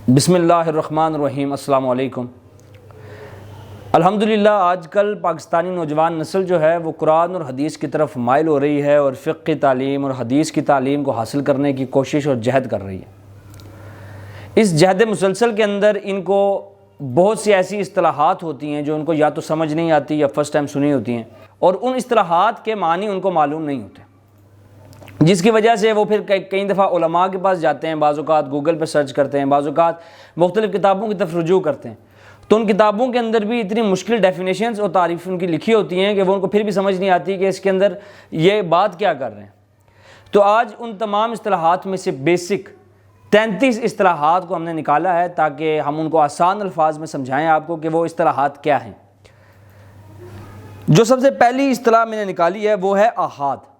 بسم اللہ الرحمن الرحیم۔ السلام علیکم۔ الحمدللہ آج کل پاکستانی نوجوان نسل جو ہے وہ قرآن اور حدیث کی طرف مائل ہو رہی ہے اور فقہ کی تعلیم اور حدیث کی تعلیم کو حاصل کرنے کی کوشش اور جہد کر رہی ہے۔ اس جہد مسلسل کے اندر ان کو بہت سی ایسی اصطلاحات ہوتی ہیں جو ان کو یا تو سمجھ نہیں آتی یا فرسٹ ٹائم سنی ہوتی ہیں، اور ان اصطلاحات کے معنی ان کو معلوم نہیں ہوتے، جس کی وجہ سے وہ پھر کئی دفعہ علماء کے پاس جاتے ہیں، بعض اوقات گوگل پہ سرچ کرتے ہیں، بعض اوقات مختلف کتابوں کی طرف رجوع کرتے ہیں، تو ان کتابوں کے اندر بھی اتنی مشکل ڈیفینیشنز اور تعریف ان کی لکھی ہوتی ہیں کہ وہ ان کو پھر بھی سمجھ نہیں آتی کہ اس کے اندر یہ بات کیا کر رہے ہیں۔ تو آج ان تمام اصطلاحات میں سے بیسک 33 اصطلاحات کو ہم نے نکالا ہے تاکہ ہم ان کو آسان الفاظ میں سمجھائیں آپ کو کہ وہ اصطلاحات کیا ہیں۔ جو سب سے پہلی اصطلاح میں نے نکالی ہے وہ ہے احاد۔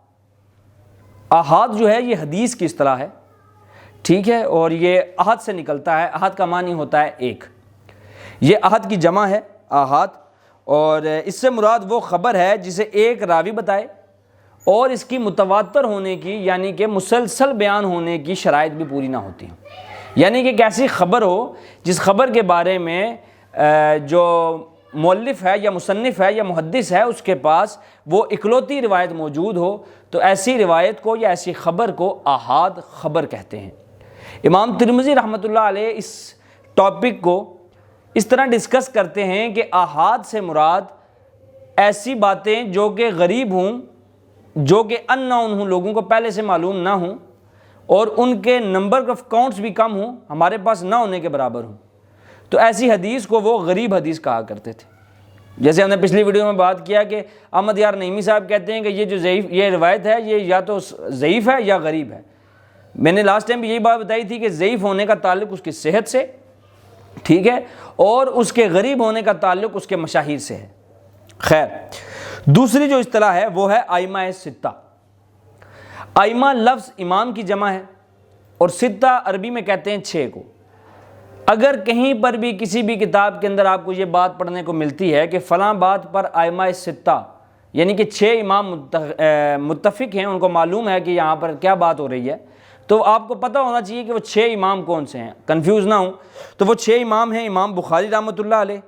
احاد جو ہے یہ حدیث کی اصطلاح ہے، ٹھیک ہے، اور یہ احد سے نکلتا ہے۔ احد کا معنی ہوتا ہے ایک، یہ احد کی جمع ہے احاد، اور اس سے مراد وہ خبر ہے جسے ایک راوی بتائے اور اس کی متواتر ہونے کی یعنی کہ مسلسل بیان ہونے کی شرائط بھی پوری نہ ہوتی ہیں، یعنی کہ ایک ایسی خبر ہو جس خبر کے بارے میں جو مؤلف ہے یا مصنف ہے یا محدث ہے اس کے پاس وہ اکلوتی روایت موجود ہو، تو ایسی روایت کو یا ایسی خبر کو احاد خبر کہتے ہیں۔ امام ترمذی رحمۃ اللہ علیہ اس ٹاپک کو اس طرح ڈسکس کرتے ہیں کہ احاد سے مراد ایسی باتیں جو کہ غریب ہوں، جو کہ ان نون ہوں، لوگوں کو پہلے سے معلوم نہ ہوں، اور ان کے نمبر آف کاؤنٹس بھی کم ہوں، ہمارے پاس نہ ہونے کے برابر ہوں، تو ایسی حدیث کو وہ غریب حدیث کہا کرتے تھے۔ جیسے ہم نے پچھلی ویڈیو میں بات کیا کہ احمد یار نعیمی صاحب کہتے ہیں کہ یہ جو ضعیف یہ روایت ہے یہ یا تو ضعیف ہے یا غریب ہے۔ میں نے لاسٹ ٹائم بھی یہی بات بتائی تھی کہ ضعیف ہونے کا تعلق اس کی صحت سے، ٹھیک ہے، اور اس کے غریب ہونے کا تعلق اس کے مشاہیر سے ہے۔ خیر، دوسری جو اصطلاح ہے وہ ہے ائمہ ستہ۔ ائمہ لفظ امام کی جمع ہے اور ستہ عربی میں کہتے ہیں 6 کو۔ اگر کہیں پر بھی کسی بھی کتاب کے اندر آپ کو یہ بات پڑھنے کو ملتی ہے کہ فلاں بات پر ائمہ ستہ یعنی کہ 6 امام متفق ہیں، ان کو معلوم ہے کہ یہاں پر کیا بات ہو رہی ہے، تو آپ کو پتہ ہونا چاہیے کہ وہ 6 امام کون سے ہیں، کنفیوز نہ ہوں۔ تو وہ 6 امام ہیں: امام بخاری رحمۃ اللہ علیہ،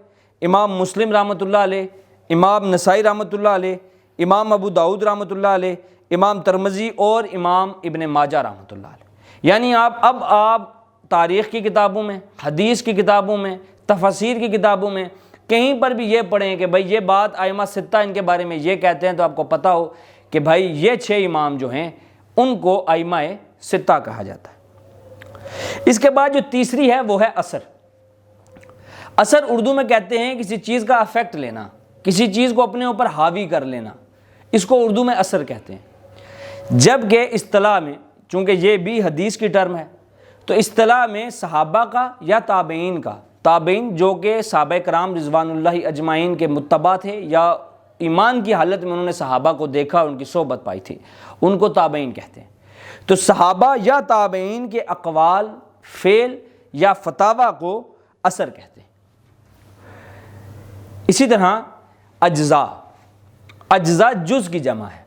امام مسلم رحمۃ اللہ علیہ، امام نسائی رحمۃ اللہ علیہ، امام ابو داؤد رحمۃ اللہ علیہ، امام ترمذی اور امام ابن ماجہ رحمۃ اللہ علیہ۔ یعنی آپ تاریخ کی کتابوں میں، حدیث کی کتابوں میں، تفاسیر کی کتابوں میں کہیں پر بھی یہ پڑھیں کہ بھائی یہ بات ائمہ ستہ ان کے بارے میں یہ کہتے ہیں، تو آپ کو پتہ ہو کہ بھائی یہ 6 امام جو ہیں ان کو ائمہ ستہ کہا جاتا ہے۔ اس کے بعد جو تیسری ہے وہ ہے اثر۔ اثر اردو میں کہتے ہیں کسی چیز کا افیکٹ لینا، کسی چیز کو اپنے اوپر حاوی کر لینا، اس کو اردو میں اثر کہتے ہیں۔ جبکہ اصطلاح میں چونکہ یہ بھی حدیث کی ٹرم ہے، تو اصطلاح میں صحابہ کا یا تابعین کا، تابعین جو کہ صحابہ کرام رضوان اللہ اجمعین کے متبع تھے یا ایمان کی حالت میں انہوں نے صحابہ کو دیکھا اور ان کی صحبت پائی تھی، ان کو تابعین کہتے ہیں۔ تو صحابہ یا تابعین کے اقوال، فعل یا فتاوی کو اثر کہتے ہیں۔ اسی طرح اجزاء، اجزاء جز کی جمع ہے۔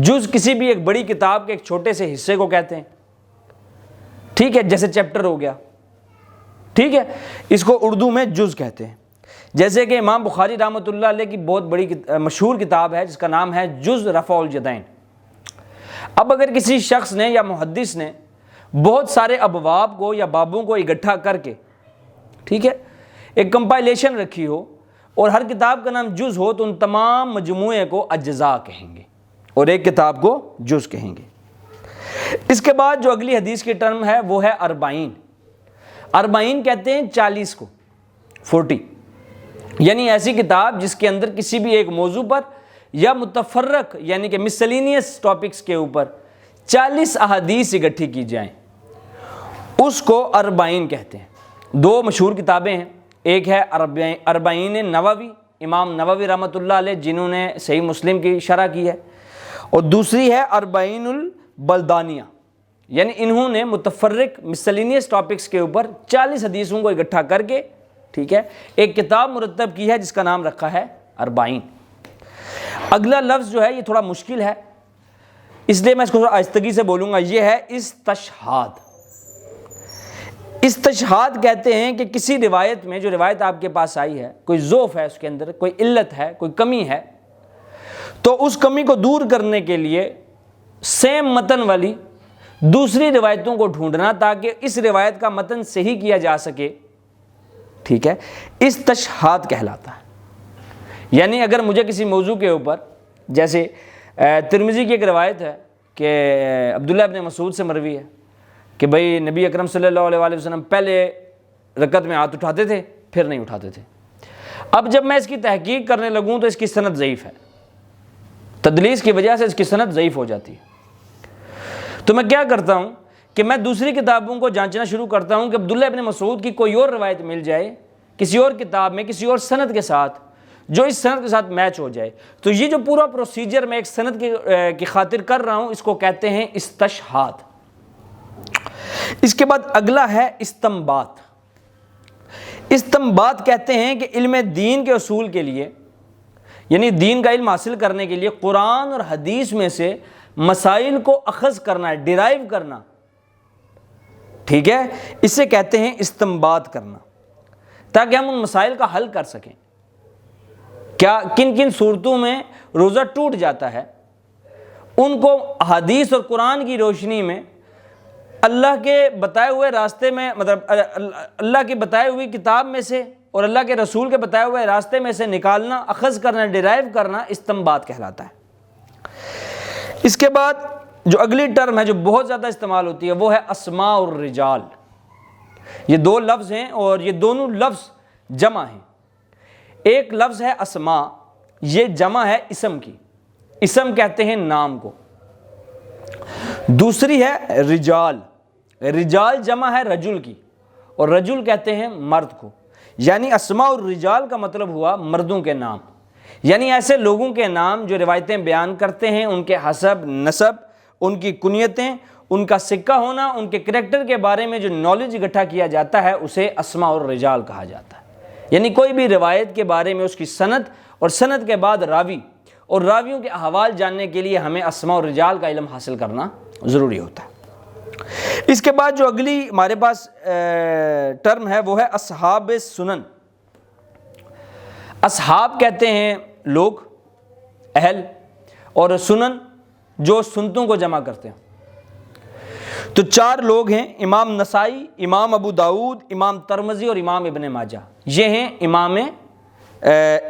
جز کسی بھی ایک بڑی کتاب کے ایک چھوٹے سے حصے کو کہتے ہیں، ٹھیک ہے، جیسے چیپٹر ہو گیا، ٹھیک ہے، اس کو اردو میں جز کہتے ہیں۔ جیسے کہ امام بخاری رحمۃ اللہ علیہ کی بہت بڑی مشہور کتاب ہے جس کا نام ہے جز رفع الیدین۔ اب اگر کسی شخص نے یا محدث نے بہت سارے ابواب کو یا بابوں کو اکٹھا کر کے، ٹھیک ہے، ایک کمپائلیشن رکھی ہو اور ہر کتاب کا نام جز ہو، تو ان تمام مجموعے کو اجزاء کہیں گے اور ایک کتاب کو جز کہیں گے۔ اس کے بعد جو اگلی حدیث کی ٹرم ہے وہ ہے اربعین۔ اربعین کہتے ہیں 40 کو، 40، یعنی ایسی کتاب جس کے اندر کسی بھی ایک موضوع پر یا متفرق یعنی کہ مسلینیس ٹاپکس کے اوپر 40 احادیث اکٹھی کی جائیں، اس کو اربعین کہتے ہیں۔ 2 مشہور کتابیں ہیں، ایک ہے اربعین نووی، امام نووی رحمۃ اللہ علیہ جنہوں نے صحیح مسلم کی شرح کی ہے، اور دوسری ہے اربعین البلدانیہ، یعنی انہوں نے متفرق مسلینیس ٹاپکس کے اوپر 40 حدیثوں کو اکٹھا کر کے، ٹھیک ہے، ایک کتاب مرتب کی ہے جس کا نام رکھا ہے اربعین۔ اگلا لفظ جو ہے یہ تھوڑا مشکل ہے، اس لیے میں اس کو آہستگی سے بولوں گا، یہ ہے استشہاد۔ استشہاد کہتے ہیں کہ کسی روایت میں، جو روایت آپ کے پاس آئی ہے، کوئی ضعف ہے اس کے اندر، کوئی علت ہے، کوئی کمی ہے، تو اس کمی کو دور کرنے کے لیے سیم متن والی دوسری روایتوں کو ڈھونڈنا تاکہ اس روایت کا متن صحیح کیا جا سکے، ٹھیک ہے، استشہاد کہلاتا ہے۔ یعنی اگر مجھے کسی موضوع کے اوپر، جیسے ترمذی کی ایک روایت ہے کہ عبداللہ ابن مسعود سے مروی ہے کہ بھئی نبی اکرم صلی اللہ علیہ وآلہ وسلم پہلے رکعت میں ہاتھ اٹھاتے تھے پھر نہیں اٹھاتے تھے، اب جب میں اس کی تحقیق کرنے لگوں تو اس کی سند ضعیف ہے، تدلیس کی وجہ سے اس کی سند ضعیف ہو جاتی ہے، تو میں کیا کرتا ہوں کہ میں دوسری کتابوں کو جانچنا شروع کرتا ہوں کہ عبداللہ ابن مسعود کی کوئی اور روایت مل جائے کسی اور کتاب میں کسی اور سند کے ساتھ جو اس سند کے ساتھ میچ ہو جائے۔ تو یہ جو پورا پروسیجر میں ایک سند کی خاطر کر رہا ہوں، اس کو کہتے ہیں استشہاد۔ اس کے بعد اگلا ہے استنباط۔ استنباط کہتے ہیں کہ علم دین کے اصول کے لیے، یعنی دین کا علم حاصل کرنے کے لیے قرآن اور حدیث میں سے مسائل کو اخذ کرنا ہے، ڈیرائیو کرنا، ٹھیک ہے، اسے کہتے ہیں استنباط کرنا، تاکہ ہم ان مسائل کا حل کر سکیں۔ کیا کن کن صورتوں میں روزہ ٹوٹ جاتا ہے، ان کو حدیث اور قرآن کی روشنی میں اللہ کے بتائے ہوئے راستے میں، مطلب اللہ کی بتائی ہوئی کتاب میں سے اور اللہ کے رسول کے بتائے ہوئے راستے میں سے نکالنا، اخذ کرنا، ڈیرائیو کرنا استنباط کہلاتا ہے۔ اس کے بعد جو اگلی ٹرم ہے جو بہت زیادہ استعمال ہوتی ہے وہ ہے اسماء الرجال۔ یہ دو لفظ ہیں اور یہ دونوں لفظ جمع ہیں۔ ایک لفظ ہے اسماء، یہ جمع ہے اسم کی، اسم کہتے ہیں نام کو۔ دوسری ہے رجال، رجال جمع ہے رجل کی، اور رجل کہتے ہیں مرد کو۔ یعنی اسماء الرجال کا مطلب ہوا مردوں کے نام، یعنی ایسے لوگوں کے نام جو روایتیں بیان کرتے ہیں، ان کے حسب، نسب، ان کی کنیتیں، ان کا سکہ ہونا، ان کے کریکٹر کے بارے میں جو نالج اکٹھا کیا جاتا ہے اسے اسماء الرجال کہا جاتا ہے۔ یعنی کوئی بھی روایت کے بارے میں اس کی سند، اور سند کے بعد راوی، اور راویوں کے احوال جاننے کے لیے ہمیں اسماء الرجال کا علم حاصل کرنا ضروری ہوتا ہے۔ اس کے بعد جو اگلی ہمارے پاس ٹرم ہے وہ ہے اصحاب سنن۔ اصحاب کہتے ہیں لوگ، اہل، اور سنن جو سنتوں کو جمع کرتے ہیں۔ تو چار لوگ ہیں، امام نسائی، امام ابو داؤد، امام ترمذی اور امام ابن ماجہ، یہ ہیں امام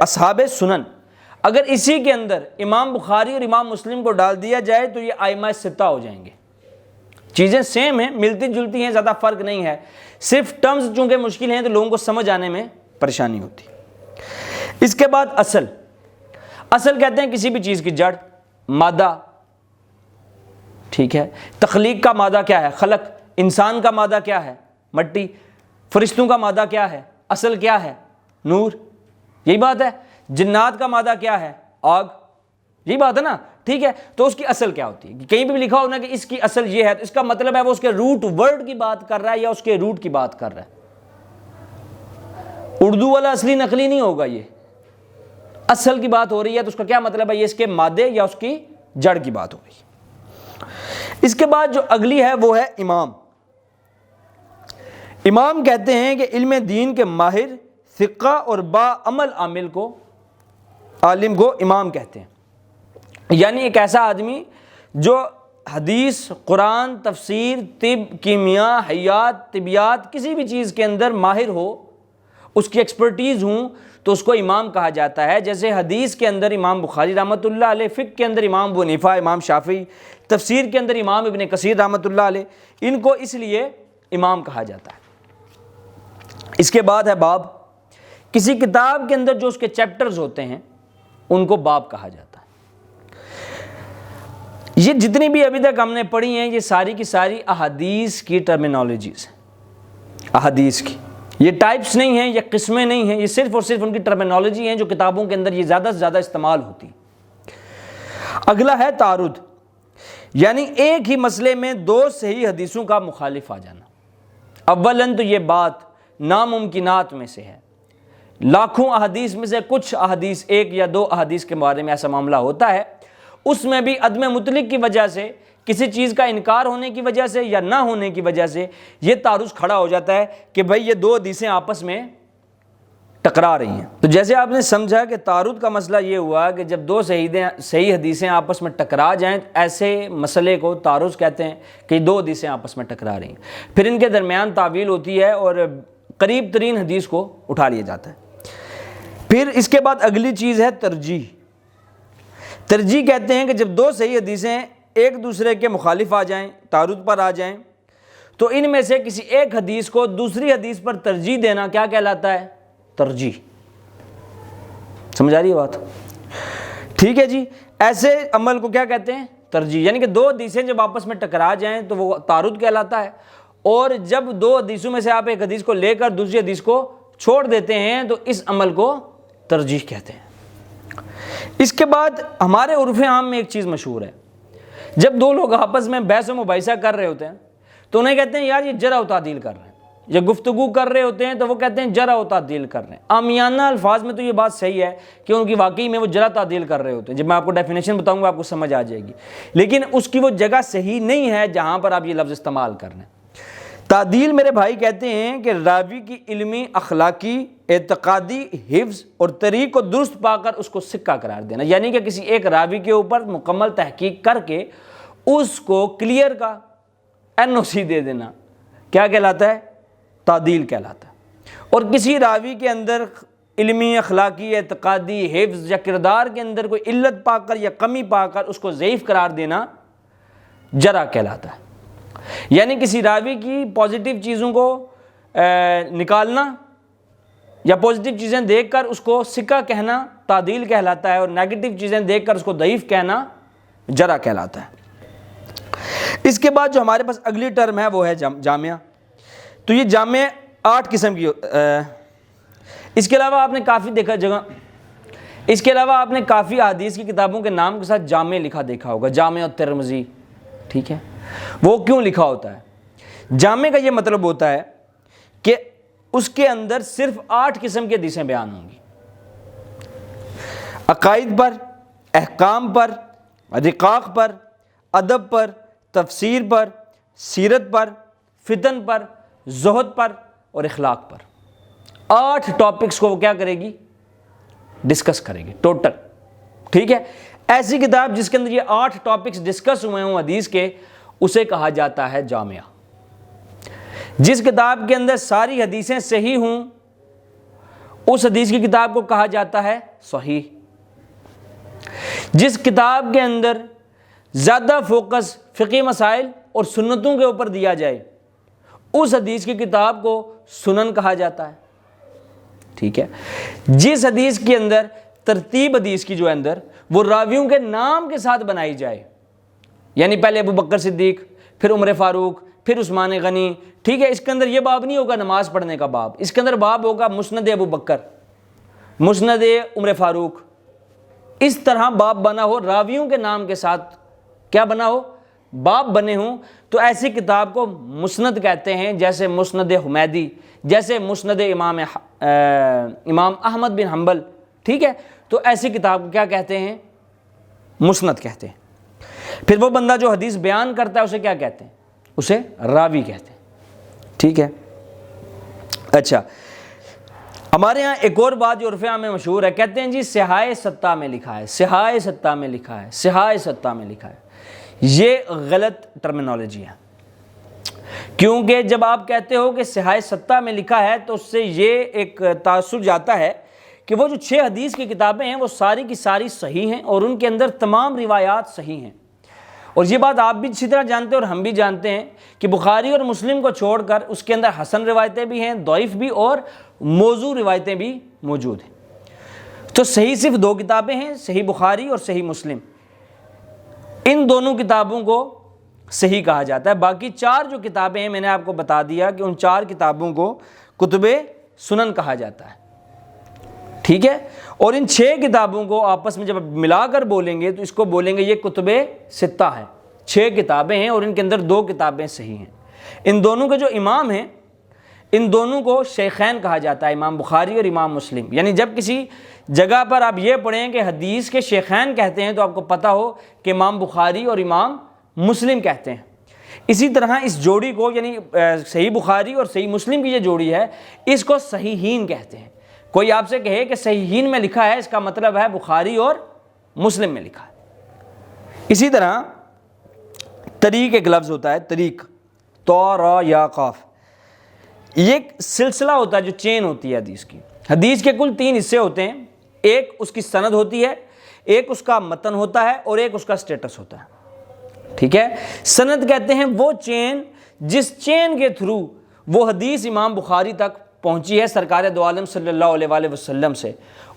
اصحاب سنن۔ اگر اسی کے اندر امام بخاری اور امام مسلم کو ڈال دیا جائے تو یہ ائمہ ستہ ہو جائیں گے۔ چیزیں سیم ہیں، ملتی جلتی ہیں، زیادہ فرق نہیں ہے، صرف ٹرمز چونکہ مشکل ہیں تو لوگوں کو سمجھ آنے میں پریشانی ہوتی ہے۔ اس کے بعد اصل، اصل کہتے ہیں کسی بھی چیز کی جڑ، مادہ، ٹھیک ہے۔ تخلیق کا مادہ کیا ہے؟ خلق۔ انسان کا مادہ کیا ہے؟ مٹی۔ فرشتوں کا مادہ کیا ہے؟ اصل کیا ہے؟ نور۔ یہی بات ہے۔ جنات کا مادہ کیا ہے؟ آگ۔ یہی بات ہے نا، ٹھیک ہے۔ تو اس کی اصل کیا ہوتی ہے؟ کہیں بھی لکھا ہونا کہ اس کی اصل یہ ہے تو اس کا مطلب ہے وہ اس کے روٹ ورڈ کی بات کر رہا ہے یا اس کے روٹ کی بات کر رہا ہے۔ اردو والا اصلی نقلی نہیں ہوگا، یہ اصل کی بات ہو رہی ہے تو اس کا کیا مطلب ہے؟ یہ اس کے مادے یا اس کی جڑ کی بات ہو رہی ہے۔ اس کے بعد جو اگلی ہے وہ ہے امام۔ امام کہتے ہیں کہ علم دین کے ماہر، ثقہ اور با عمل عامل کو، عالم کو امام کہتے ہیں۔ یعنی ایک ایسا آدمی جو حدیث، قرآن، تفسیر، طب، کیمیا، حیات، طبیات، کسی بھی چیز کے اندر ماہر ہو، اس کی ایکسپرٹیز ہوں تو اس کو امام کہا جاتا ہے۔ جیسے حدیث کے اندر امام بخاری رحمۃ اللہ علیہ، فقہ کے اندر امام ابو حنیفہ، امام شافعی، تفسیر کے اندر امام ابن کثیر رحمۃ اللہ علیہ، ان کو اس لیے امام کہا جاتا ہے۔ اس کے بعد ہے باب۔ کسی کتاب کے اندر جو اس کے چیپٹرز ہوتے ہیں ان کو باب کہا جاتا ہے۔ یہ جتنی بھی ابھی تک ہم نے پڑھی ہیں یہ ساری کی ساری احادیث کی ٹرمینالوجیز ہیں، احادیث کی، یہ ٹائپس نہیں ہیں، یہ قسمیں نہیں ہیں، یہ صرف اور صرف ان کی ٹرمینالوجی ہیں جو کتابوں کے اندر یہ زیادہ سے زیادہ استعمال ہوتی۔ اگلا ہے تعارض، یعنی ایک ہی مسئلے میں دو صحیح حدیثوں کا مخالف آ جانا۔ اولاً تو یہ بات ناممکنات میں سے ہے، لاکھوں احادیث میں سے کچھ احادیث، ایک یا دو احادیث کے بارے میں ایسا معاملہ ہوتا ہے، اس میں بھی عدم مطلق کی وجہ سے کسی چیز کا انکار ہونے کی وجہ سے یا نہ ہونے کی وجہ سے یہ تعارض کھڑا ہو جاتا ہے کہ بھائی یہ دو حدیثیں آپس میں ٹکرا رہی ہیں۔ تو جیسے آپ نے سمجھا کہ تعارض کا مسئلہ یہ ہوا کہ جب دو صحیح حدیثیں آپس میں ٹکرا جائیں، ایسے مسئلے کو تعارض کہتے ہیں کہ دو حدیثیں آپس میں ٹکرا رہی ہیں، پھر ان کے درمیان تعویل ہوتی ہے اور قریب ترین حدیث کو اٹھا لیا جاتا ہے۔ پھر اس کے بعد اگلی چیز ہے ترجیح۔ ترجیح کہتے ہیں کہ جب دو صحیح حدیثیں ایک دوسرے کے مخالف آ جائیں، تعارض پر آ جائیں، تو ان میں سے کسی ایک حدیث کو دوسری حدیث پر ترجیح دینا کیا کہلاتا ہے؟ ترجیح۔ سمجھ آ رہی ہے بات؟ ٹھیک ہے جی، ایسے عمل کو کیا کہتے ہیں؟ ترجیح۔ یعنی کہ دو حدیثیں جب آپس میں ٹکرا جائیں تو وہ تعارض کہلاتا ہے، اور جب دو حدیثوں میں سے آپ ایک حدیث کو لے کر دوسری حدیث کو چھوڑ دیتے ہیں تو اس عمل کو ترجیح کہتے ہیں۔ اس کے بعد ہمارے عرف عام میں ایک چیز مشہور ہے، جب دو لوگ آپس میں بحث و مباحثہ کر رہے ہوتے ہیں تو انہیں کہتے ہیں یار یہ جرح و تعدیل کر رہے ہیں، یا گفتگو کر رہے ہوتے ہیں تو وہ کہتے ہیں جرح و تعدیل کر رہے ہیں۔ عامیانہ الفاظ میں تو یہ بات صحیح ہے کہ ان کی واقعی میں وہ جرح تعدیل کر رہے ہوتے ہیں، جب میں آپ کو ڈیفینیشن بتاؤں گا آپ کو سمجھ آ جائے گی، لیکن اس کی وہ جگہ صحیح نہیں ہے جہاں پر آپ یہ لفظ استعمال کر رہے ہیں۔ تعدیل میرے بھائی کہتے ہیں کہ راوی کی علمی، اخلاقی، اعتقادی حفظ اور طریق کو درست پا کر اس کو سکہ قرار دینا، یعنی کہ کسی ایک راوی کے اوپر مکمل تحقیق کر کے اس کو کلیئر کا NOC دے دینا کیا کہلاتا ہے؟ تعدیل کہلاتا ہے۔ اور کسی راوی کے اندر علمی، اخلاقی، اعتقادی حفظ یا کردار کے اندر کوئی علت پا کر یا کمی پا کر اس کو ضعیف قرار دینا جرح کہلاتا ہے۔ یعنی کسی راوی کی پازیٹیو چیزوں کو نکالنا یا پازیٹیو چیزیں دیکھ کر اس کو سکہ کہنا تعدیل کہلاتا ہے، اور نیگیٹو چیزیں دیکھ کر اس کو ضعیف کہنا جرح کہلاتا ہے۔ اس کے بعد جو ہمارے پاس اگلی ٹرم ہے وہ ہے جامعہ۔ تو یہ جامع 8 قسم کی، اس کے علاوہ آپ نے کافی دیکھا جگہ، اس کے علاوہ آپ نے کافی احادیث کی کتابوں کے نام کے ساتھ جامع لکھا دیکھا ہوگا، جامع الترمذی، ٹھیک ہے؟ وہ کیوں لکھا ہوتا ہے؟ جامع کا یہ مطلب ہوتا ہے کہ اس کے اندر صرف 8 قسم کی حدیثیں بیان ہوں گی، عقائد پر، احکام پر، رقاق پر، ادب پر، تفسیر پر، سیرت پر، فتن پر، زہد پر اور اخلاق پر۔ 8 ٹاپکس کو وہ کیا کرے گی؟ ڈسکس کرے گی ٹوٹل، ٹھیک ہے؟ ایسی کتاب جس کے اندر یہ 8 ٹاپکس ڈسکس ہوئے ہوں حدیث کے، اسے کہا جاتا ہے جامعہ۔ جس کتاب کے اندر ساری حدیثیں صحیح ہوں اس حدیث کی کتاب کو کہا جاتا ہے صحیح۔ جس کتاب کے اندر زیادہ فوکس فقہی مسائل اور سنتوں کے اوپر دیا جائے اس حدیث کی کتاب کو سنن کہا جاتا ہے، ٹھیک ہے؟ جس حدیث کے اندر ترتیب حدیث کی جو اندر وہ راویوں کے نام کے ساتھ بنائی جائے، یعنی پہلے ابو بکر صدیق، پھر عمر فاروق، پھر عثمان غنی، ٹھیک ہے؟ اس کے اندر یہ باب نہیں ہوگا نماز پڑھنے کا باب، اس کے اندر باب ہوگا مسند ابو بکر، مسند عمر فاروق، اس طرح باب بنا ہو، راویوں کے نام کے ساتھ کیا بنا ہو؟ باب بنے ہوں، تو ایسی کتاب کو مسند کہتے ہیں، جیسے مسند حمیدی، جیسے مسند امام احمد بن حنبل، ٹھیک ہے؟ تو ایسی کتاب کو کیا کہتے ہیں؟ مسند کہتے ہیں۔ پھر وہ بندہ جو حدیث بیان کرتا ہے اسے کیا کہتے ہیں؟ اسے راوی کہتے ہیں، ٹھیک ہے؟ اچھا، ہمارے ہاں ایک اور بات جو عرف عام میں مشہور ہے، کہتے ہیں جی صحائح ستہ میں لکھا ہے، صحائح ستہ میں لکھا ہے، صحائح ستہ میں لکھا ہے۔ یہ غلط ٹرمینالوجی ہے، کیونکہ جب آپ کہتے ہو کہ صحائح ستہ میں لکھا ہے تو اس سے یہ ایک تاثر جاتا ہے کہ وہ جو 6 حدیث کی کتابیں ہیں وہ ساری کی ساری صحیح ہیں اور ان کے اندر تمام روایات صحیح ہیں۔ اور یہ بات آپ بھی اسی طرح جانتے ہیں اور ہم بھی جانتے ہیں کہ بخاری اور مسلم کو چھوڑ کر اس کے اندر حسن روایتیں بھی ہیں، ضعیف بھی اور موضوع روایتیں بھی موجود ہیں۔ تو صحیح صرف 2 کتابیں ہیں، صحیح بخاری اور صحیح مسلم، ان دونوں کتابوں کو صحیح کہا جاتا ہے۔ باقی 4 جو کتابیں ہیں میں نے آپ کو بتا دیا کہ ان 4 کتابوں کو کتب سنن کہا جاتا ہے، ٹھیک ہے؟ اور ان 6 کتابوں کو آپس میں جب ملا کر بولیں گے تو اس کو بولیں گے یہ کتب ستہ ہے، 6 کتابیں ہیں اور ان کے اندر 2 کتابیں صحیح ہیں۔ ان دونوں کے جو امام ہیں ان دونوں کو شیخین کہا جاتا ہے، امام بخاری اور امام مسلم۔ یعنی جب کسی جگہ پر آپ یہ پڑھیں کہ حدیث کے شیخین کہتے ہیں تو آپ کو پتہ ہو کہ امام بخاری اور امام مسلم کہتے ہیں۔ اسی طرح اس جوڑی کو یعنی صحیح بخاری اور صحیح مسلم کی یہ جوڑی ہے اس کو صحیحین کہتے ہیں۔ کوئی آپ سے کہے کہ صحیحین میں لکھا ہے، اس کا مطلب ہے بخاری اور مسلم میں لکھا ہے۔ اسی طرح طریق ایک لفظ ہوتا ہے، طریق، تو را یا قاف، یہ ایک سلسلہ ہوتا ہے جو چین ہوتی ہے حدیث کی۔ حدیث کے کل 3 حصے ہوتے ہیں، ایک اس کی سند ہوتی ہے، ایک اس کا متن ہوتا ہے اور ایک اس کا سٹیٹس ہوتا ہے، ٹھیک ہے۔ سند کہتے ہیں وہ چین جس چین کے تھرو وہ حدیث امام بخاری تک پہنچی ہے سرکار دو عالم صلی اللہ علیہ وآلہ وسلم سے،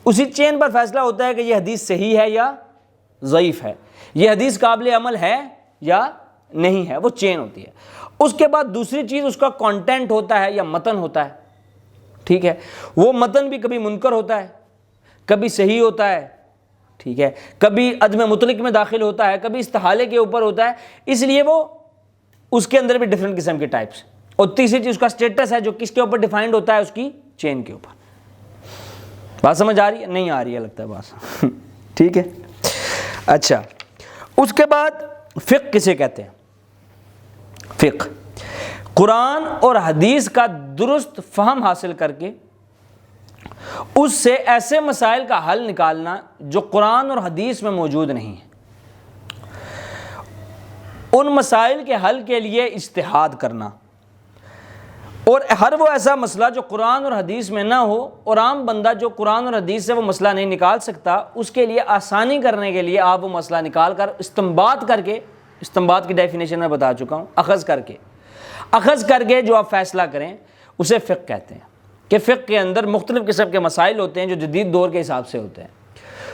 اسی چین پر فیصلہ ہوتا ہے کہ یہ حدیث صحیح ہے یا ضعیف ہے، یہ حدیث قابل عمل ہے یا نہیں ہے، وہ چین ہوتی ہے۔ اس کے بعد دوسری چیز اس کا کانٹینٹ ہوتا ہے یا متن ہوتا ہے، ٹھیک ہے۔ وہ متن بھی کبھی منکر ہوتا ہے، کبھی صحیح ہوتا ہے، ٹھیک ہے، کبھی عدم مطلق میں داخل ہوتا ہے، کبھی استحالے کے اوپر ہوتا ہے، اس لیے وہ اس کے اندر بھی ڈفرینٹ قسم کے ٹائپس۔ اور تیسری چیز اس کا سٹیٹس ہے جو کس کے اوپر ڈیفائنڈ ہوتا ہے، اس کی چین کے اوپر۔ بات سمجھ آ رہی ہے؟ نہیں آ رہی ہے لگتا ہے بات ٹھیک ہے۔ اچھا، اس کے بعد فقہ کسے کہتے ہیں؟ فقہ قرآن اور حدیث کا درست فہم حاصل کر کے اس سے ایسے مسائل کا حل نکالنا جو قرآن اور حدیث میں موجود نہیں ہیں، ان مسائل کے حل کے لیے اجتہاد کرنا، اور ہر وہ ایسا مسئلہ جو قرآن اور حدیث میں نہ ہو اور عام بندہ جو قرآن اور حدیث سے وہ مسئلہ نہیں نکال سکتا، اس کے لیے آسانی کرنے کے لیے آپ وہ مسئلہ نکال کر استنباط کر کے، استنباط کی ڈیفینیشن میں بتا چکا ہوں، اخذ کر کے جو آپ فیصلہ کریں اسے فقہ کہتے ہیں۔ کہ فقہ کے اندر مختلف قسم کے مسائل ہوتے ہیں جو جدید دور کے حساب سے ہوتے ہیں،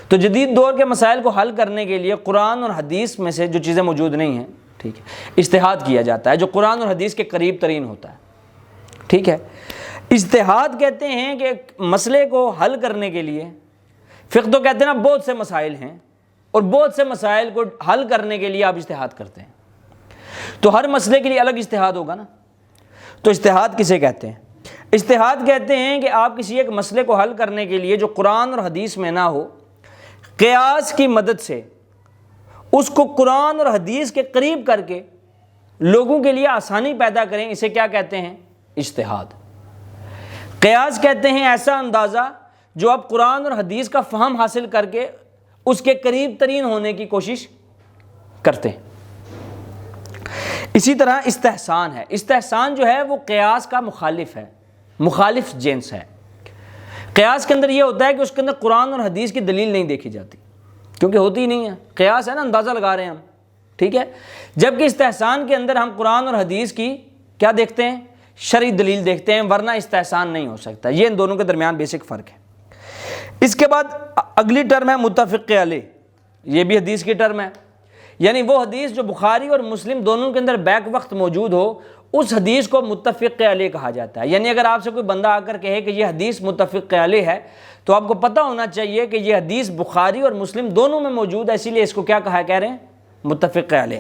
تو جدید دور کے مسائل کو حل کرنے کے لیے قرآن اور حدیث میں سے جو چیزیں موجود نہیں ہیں، ٹھیک ہے، اجتہاد کیا جاتا ہے جو قرآن اور حدیث کے قریب ترین ہوتا ہے، ٹھیک ہے۔ اجتہاد کہتے ہیں کہ مسئلے کو حل کرنے کے لیے، فقہ تو کہتے ہیں نا بہت سے مسائل ہیں اور بہت سے مسائل کو حل کرنے کے لیے آپ اجتہاد کرتے ہیں، تو ہر مسئلے کے لیے الگ اجتہاد ہوگا نا۔ تو اجتہاد کسے کہتے ہیں؟ اجتہاد کہتے ہیں کہ آپ کسی ایک مسئلے کو حل کرنے کے لیے جو قرآن اور حدیث میں نہ ہو، قیاس کی مدد سے اس کو قرآن اور حدیث کے قریب کر کے لوگوں کے لیے آسانی پیدا کریں، اسے کیا کہتے ہیں؟ اجتہاد۔ قیاس کہتے ہیں ایسا اندازہ جو آپ قرآن اور حدیث کا فہم حاصل کر کے اس کے قریب ترین ہونے کی کوشش کرتے ہیں۔ اسی طرح استحسان ہے، استحسان جو ہے وہ قیاس کا مخالف ہے، مخالف جنس ہے۔ قیاس کے اندر یہ ہوتا ہے کہ اس کے اندر قرآن اور حدیث کی دلیل نہیں دیکھی جاتی، کیونکہ ہوتی ہی نہیں ہے، قیاس ہے نا، اندازہ لگا رہے ہیں ہم، ٹھیک ہے۔ جبکہ استحسان کے اندر ہم قرآن اور حدیث کی کیا دیکھتے ہیں؟ شرعی دلیل دیکھتے ہیں، ورنہ استحسان نہیں ہو سکتا۔ یہ ان دونوں کے درمیان بیسک فرق ہے۔ اس کے بعد اگلی ٹرم ہے متفق علیہ، یہ بھی حدیث کی ٹرم ہے، یعنی وہ حدیث جو بخاری اور مسلم دونوں کے اندر بیک وقت موجود ہو، اس حدیث کو متفق علیہ کہا جاتا ہے۔ یعنی اگر آپ سے کوئی بندہ آ کر کہے کہ یہ حدیث متفق علیہ ہے، تو آپ کو پتہ ہونا چاہیے کہ یہ حدیث بخاری اور مسلم دونوں میں موجود ہے، اسی لیے اس کو کیا کہہ رہے ہیں؟ متفق علیہ۔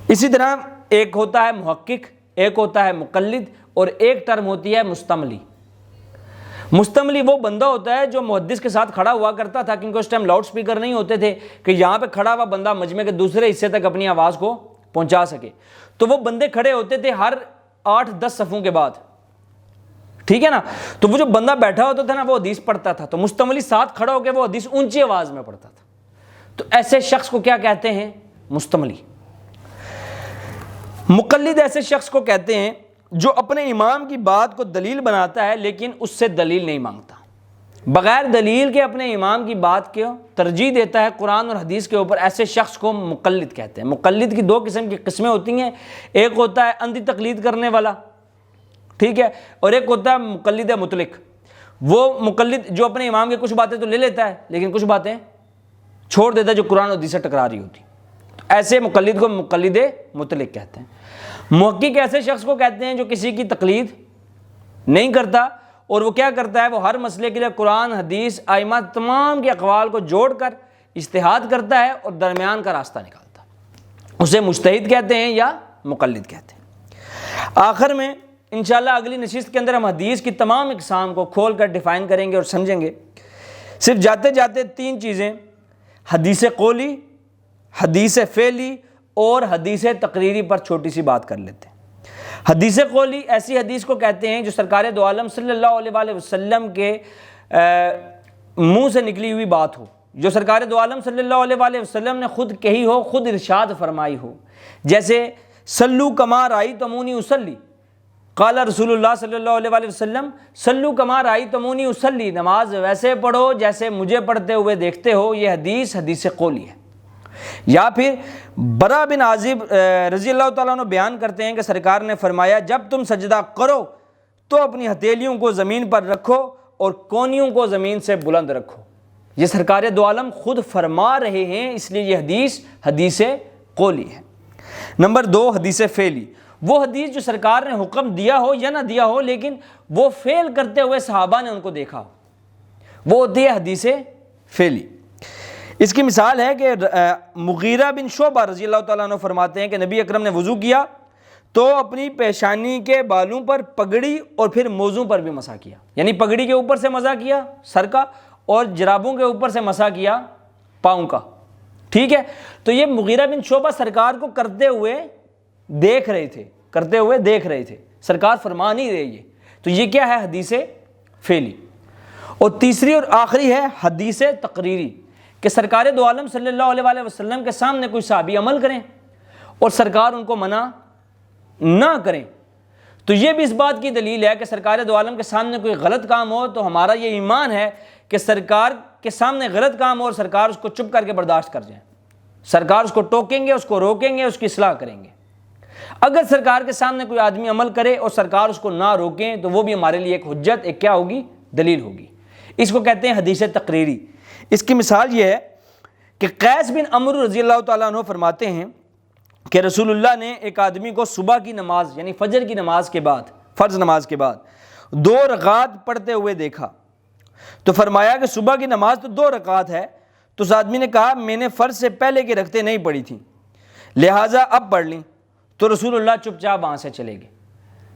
اسی طرح ایک ہوتا ہے محقق، ایک ہوتا ہے مقلد، اور ایک ٹرم ہوتی ہے مستملی۔ مستملی وہ بندہ ہوتا ہے جو محدث کے ساتھ کھڑا ہوا کرتا تھا، کیونکہ اس ٹائم لاؤڈ سپیکر نہیں ہوتے تھے کہ یہاں پہ کھڑا ہوا بندہ مجمع کے دوسرے حصے تک اپنی آواز کو پہنچا سکے، تو وہ بندے کھڑے ہوتے تھے ہر 8-10 صفوں کے بعد، ٹھیک ہے نا۔ تو وہ جو بندہ بیٹھا ہوتا تھا نا وہ حدیث پڑھتا تھا، تو مستملی ساتھ کھڑا ہو کے وہ حدیث اونچی آواز میں پڑھتا تھا، تو ایسے شخص کو کیا کہتے ہیں؟ مستملی۔ مقلد ایسے شخص کو کہتے ہیں جو اپنے امام کی بات کو دلیل بناتا ہے لیکن اس سے دلیل نہیں مانگتا، بغیر دلیل کے اپنے امام کی بات کو ترجیح دیتا ہے قرآن اور حدیث کے اوپر، ایسے شخص کو مقلد کہتے ہیں۔ مقلد کی 2 قسم کی قسمیں ہوتی ہیں، ایک ہوتا ہے اندھی تقلید کرنے والا، ٹھیک ہے، اور ایک ہوتا ہے مقلد مطلق۔ وہ مقلد جو اپنے امام کی کچھ باتیں تو لے لیتا ہے لیکن کچھ باتیں چھوڑ دیتا ہے جو قرآن اور حدیث سے ٹکرا رہی ہوتی، ایسے مقلد کو مقلد مطلق کہتے ہیں۔ محقق ایسے شخص کو کہتے ہیں جو کسی کی تقلید نہیں کرتا، اور وہ کیا کرتا ہے؟ وہ ہر مسئلے کے لیے قرآن، حدیث، ائمہ تمام کے اقوال کو جوڑ کر اجتہاد کرتا ہے اور درمیان کا راستہ نکالتا ہے، اسے مجتہد کہتے ہیں یا مقلد کہتے ہیں۔ آخر میں انشاءاللہ اگلی نشست کے اندر ہم حدیث کی تمام اقسام کو کھول کر ڈیفائن کریں گے اور سمجھیں گے۔ صرف جاتے جاتے 3 چیزیں، حدیث قولی، حدیث فعلی اور حدیث تقریری پر چھوٹی سی بات کر لیتے ہیں۔ حدیث قولی ایسی حدیث کو کہتے ہیں جو سرکار دو عالم صلی اللہ علیہ وآلہ وسلم کے منہ سے نکلی ہوئی بات ہو، جو سرکار دو عالم صلی اللہ علیہ وآلہ وسلم نے خود کہی ہو، خود ارشاد فرمائی ہو، جیسے صلو کما رأیتمونی اصلی، قال رسول اللہ صلی اللہ علیہ وآلہ وسلم صلو کما رأیتمونی اصلی، نماز ویسے پڑھو جیسے مجھے پڑھتے ہوئے دیکھتے ہو، یہ حدیث قولی ہے۔ یا پھر برا بن عازب رضی اللہ تعالیٰ عنہ بیان کرتے ہیں کہ سرکار نے فرمایا جب تم سجدہ کرو تو اپنی ہتھیلیوں کو زمین پر رکھو اور کونیوں کو زمین سے بلند رکھو۔ یہ سرکار دو عالم خود فرما رہے ہیں، اس لیے یہ حدیث قولی ہے۔ نمبر 2، حدیث فعلی، وہ حدیث جو سرکار نے حکم دیا ہو یا نہ دیا ہو لیکن وہ فعل کرتے ہوئے صحابہ نے ان کو دیکھا ہو، وہ ہوتی ہے حدیث فعلی۔ اس کی مثال ہے کہ مغیرہ بن شعبہ رضی اللہ تعالیٰ عنہ فرماتے ہیں کہ نبی اکرم نے وضو کیا تو اپنی پیشانی کے بالوں پر پگڑی اور پھر موزوں پر بھی مسح کیا، یعنی پگڑی کے اوپر سے مسح کیا سر کا اور جرابوں کے اوپر سے مسح کیا پاؤں کا، ٹھیک ہے۔ تو یہ مغیرہ بن شعبہ سرکار کو کرتے ہوئے دیکھ رہے تھے، سرکار فرما نہیں رہے، یہ تو یہ کیا ہے؟ حدیث فعلی۔ اور تیسری اور آخری ہے حدیث تقریری، کہ سرکار دو عالم صلی اللہ علیہ وآلہ وسلم کے سامنے کوئی صحابی عمل کریں اور سرکار ان کو منع نہ کریں، تو یہ بھی اس بات کی دلیل ہے کہ سرکار دو عالم کے سامنے کوئی غلط کام ہو تو ہمارا یہ ایمان ہے کہ سرکار کے سامنے غلط کام ہو اور سرکار اس کو چپ کر کے برداشت کر جائیں، سرکار اس کو ٹوکیں گے، اس کو روکیں گے، اس کی اصلاح کریں گے۔ اگر سرکار کے سامنے کوئی آدمی عمل کرے اور سرکار اس کو نہ روکیں تو وہ بھی ہمارے لیے ایک حجت، ایک کیا ہوگی؟ دلیل ہوگی۔ اس کو کہتے ہیں حدیث تقریری۔ اس کی مثال یہ ہے کہ قیس بن عمرو رضی اللہ تعالیٰ عنہ فرماتے ہیں کہ رسول اللہ نے ایک آدمی کو صبح کی نماز یعنی فجر کی نماز کے بعد، فرض نماز کے بعد 2 رکعات پڑھتے ہوئے دیکھا، تو فرمایا کہ صبح کی نماز تو 2 رکعات ہے، تو اس آدمی نے کہا میں نے فرض سے پہلے کی رکعتیں نہیں پڑھی تھیں لہٰذا اب پڑھ لیں، تو رسول اللہ چپ چاپ وہاں سے چلے گئے۔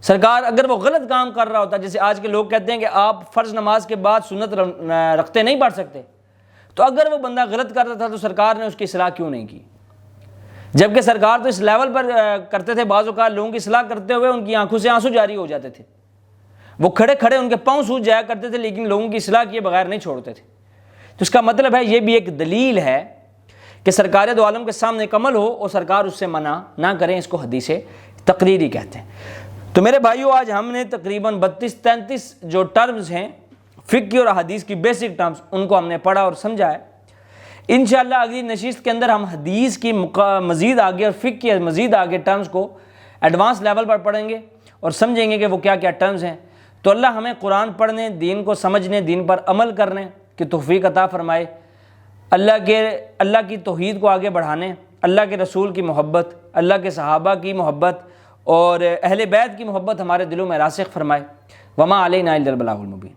سرکار اگر وہ غلط کام کر رہا ہوتا، جیسے آج کے لوگ کہتے ہیں کہ آپ فرض نماز کے بعد سنت رکھتے نہیں پڑھ سکتے، تو اگر وہ بندہ غلط کرتا تھا تو سرکار نے اس کی اصلاح کیوں نہیں کی؟ جبکہ سرکار تو اس لیول پر کرتے تھے، بعض اوقات لوگوں کی اصلاح کرتے ہوئے ان کی آنکھوں سے آنسو جاری ہو جاتے تھے، وہ کھڑے کھڑے ان کے پاؤں سوج جایا کرتے تھے لیکن لوگوں کی اصلاح کیے بغیر نہیں چھوڑتے تھے۔ تو اس کا مطلب ہے یہ بھی ایک دلیل ہے کہ سرکار دو عالم کے سامنے ایک عمل ہو اور سرکار اس سے منع نہ کریں، اس کو حدیث تقریری کہتے ہیں۔ تو میرے بھائیو، آج ہم نے تقریباً 32-33 جو ٹرمز ہیں فقہ اور حدیث کی بیسک ٹرمز، ان کو ہم نے پڑھا اور سمجھا ہے۔ انشاءاللہ اگلی نشست کے اندر ہم حدیث کی مزید آگے اور فقہ کی مزید آگے ٹرمز کو ایڈوانس لیول پر پڑھیں گے اور سمجھیں گے کہ وہ کیا کیا ٹرمز ہیں۔ تو اللہ ہمیں قرآن پڑھنے، دین کو سمجھنے، دین پر عمل کرنے کی توفیق عطا فرمائے، اللہ کی توحید کو آگے بڑھانے، اللہ کے رسول کی محبت، اللہ کے صحابہ کی محبت اور اہل بیت کی محبت ہمارے دلوں میں راسخ فرمائے۔ وما علینا الا البلاغ المبین۔